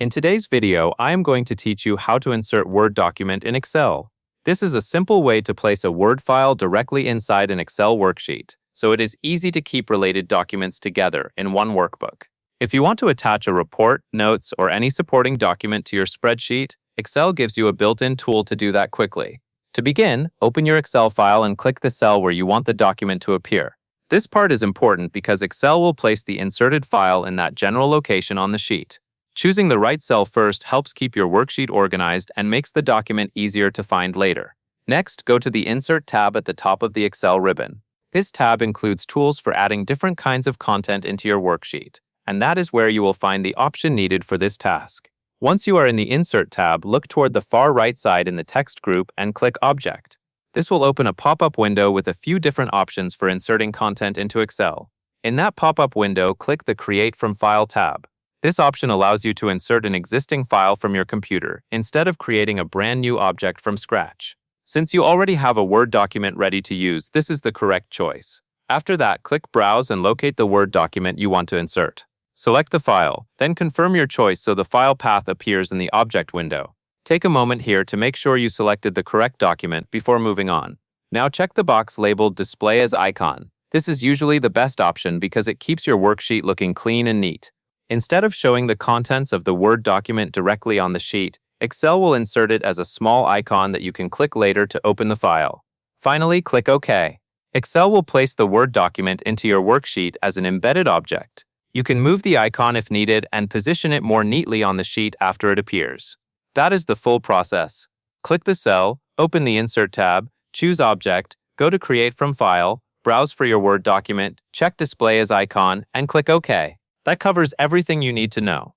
In today's video, I am going to teach you how to insert Word document in Excel. This is a simple way to place a Word file directly inside an Excel worksheet, so it is easy to keep related documents together in one workbook. If you want to attach a report, notes, or any supporting document to your spreadsheet, Excel gives you a built-in tool to do that quickly. To begin, open your Excel file and click the cell where you want the document to appear. This part is important because Excel will place the inserted file in that general location on the sheet. Choosing the right cell first helps keep your worksheet organized and makes the document easier to find later. Next, go to the Insert tab at the top of the Excel ribbon. This tab includes tools for adding different kinds of content into your worksheet, and that is where you will find the option needed for this task. Once you are in the Insert tab, look toward the far right side in the text group and click Object. This will open a pop-up window with a few different options for inserting content into Excel. In that pop-up window, click the Create from File tab. This option allows you to insert an existing file from your computer instead of creating a brand new object from scratch. Since you already have a Word document ready to use, this is the correct choice. After that, click Browse and locate the Word document you want to insert. Select the file, then confirm your choice so the file path appears in the Object window. Take a moment here to make sure you selected the correct document before moving on. Now check the box labeled Display as Icon. This is usually the best option because it keeps your worksheet looking clean and neat. Instead of showing the contents of the Word document directly on the sheet, Excel will insert it as a small icon that you can click later to open the file. Finally, click OK. Excel will place the Word document into your worksheet as an embedded object. You can move the icon if needed and position it more neatly on the sheet after it appears. That is the full process. Click the cell, open the Insert tab, choose Object, go to Create from File, browse for your Word document, check Display as Icon, and click OK. That covers everything you need to know.